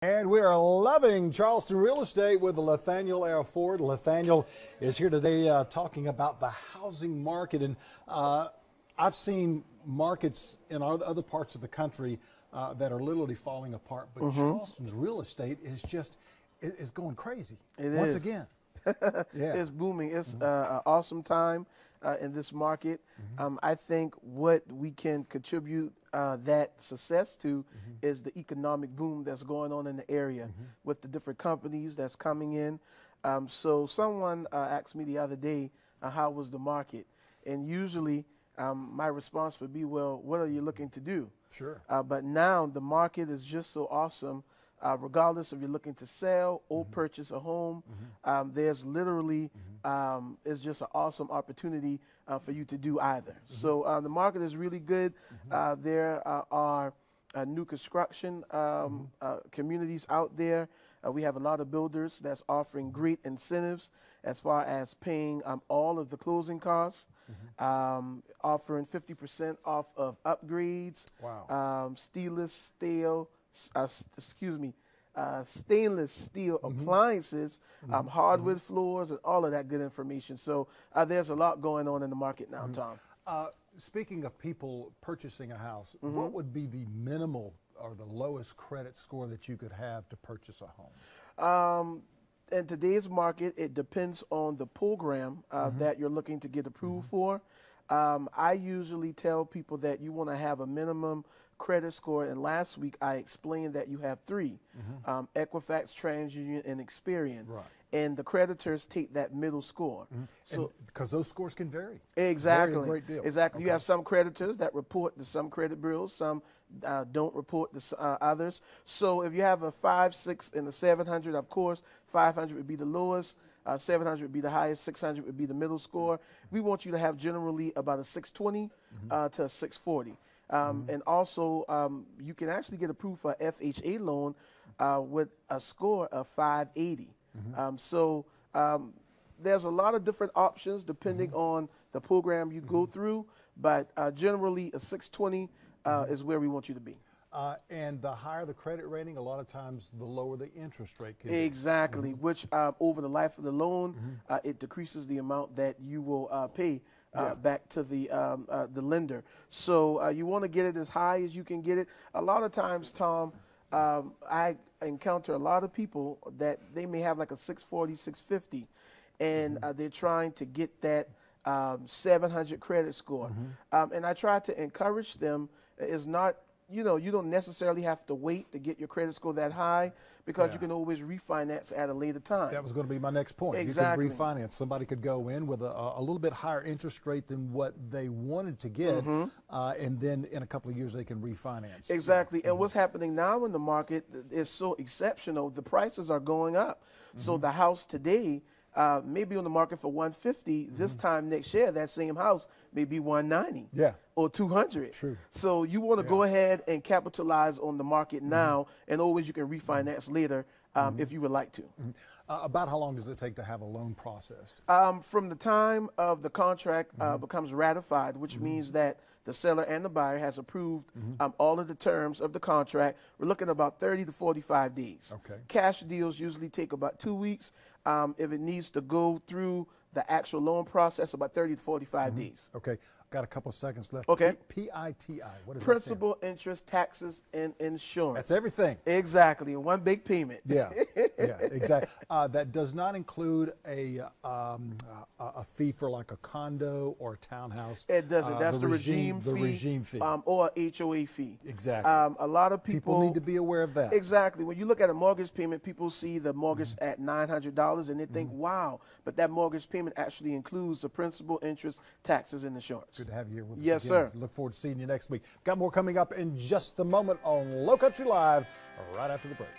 And we are loving Charleston real estate with Lathaniel Ford. Lathaniel is here today talking about the housing market. And I've seen markets in other parts of the country that are literally falling apart. But Charleston's real estate is going crazy. Once again. Yeah. It's booming. It's an awesome time in this market. I think what we can contribute that success to is the economic boom that's going on in the area with the different companies that's coming in. So someone asked me the other day, how was the market? And usually my response would be, well, what are you looking to do? Sure. But now the market is just so awesome. Regardless if you're looking to sell or purchase a home, there's literally, it's just an awesome opportunity for you to do either. So the market is really good. There are new construction communities out there. We have a lot of builders that's offering great incentives as far as paying all of the closing costs, offering 50% off of upgrades, stainless steel appliances, hardwood floors, and all of that good information. So there's a lot going on in the market now, Tom. Speaking of people purchasing a house, what would be the minimal or the lowest credit score that you could have to purchase a home? In today's market, it depends on the program that you're looking to get approved for. I usually tell people that you want to have a minimum credit score, and last week I explained that you have three, Equifax, TransUnion, and Experian. Right. And the creditors take that middle score. So because those scores can vary. Exactly. Vary a great deal. Exactly. Okay. You have some creditors that report to some credit bureaus, some don't report to others. So if you have a 5, 6, and a 700, of course, 500 would be the lowest. 700 would be the highest, 600 would be the middle score. We want you to have generally about a 620 to a 640. And also, you can actually get approved for a FHA loan with a score of 580. So there's a lot of different options depending on the program you go through, but generally a 620 is where we want you to be. And the higher the credit rating, a lot of times the lower the interest rate can be. Exactly, which over the life of the loan, it decreases the amount that you will pay back to the lender. So you want to get it as high as you can get it. A lot of times, Tom, I encounter a lot of people that they may have like a 640, 650, and they're trying to get that 700 credit score. And I try to encourage them. It's not, you don't necessarily have to wait to get your credit score that high, because you can always refinance at a later time. That was going to be my next point. Exactly. You could refinance. Somebody could go in with a little bit higher interest rate than what they wanted to get, and then in a couple of years they can refinance. Exactly. And what's happening now in the market is so exceptional. The prices are going up. So the house today may be on the market for 150. This time next year, that same house may be 190 or 200. True. So you want to go ahead and capitalize on the market now, and always you can refinance later if you would like to. About how long does it take to have a loan processed? From the time of the contract becomes ratified, which means that the seller and the buyer has approved all of the terms of the contract, we're looking at about 30 to 45 days. Okay. Cash deals usually take about 2 weeks. If it needs to go through the actual loan process, about 30 to 45 days. Okay. Got a couple seconds left. Okay. PITI. What is Principal, interest, taxes, and insurance. That's everything. Exactly. One big payment. Yeah, exactly. That does not include a fee for like a condo or a townhouse. It doesn't. That's the regime fee. The regime fee. Or a HOA fee. Exactly. A lot of people need to be aware of that. Exactly. When you look at a mortgage payment, people see the mortgage at $900 and they think, wow, but that mortgage payment actually includes the principal, interest, taxes, and insurance. Good to have you here with us. Yes, again. sir. Look forward to seeing you next week. Got more coming up in just a moment on Low Country Live right after the break.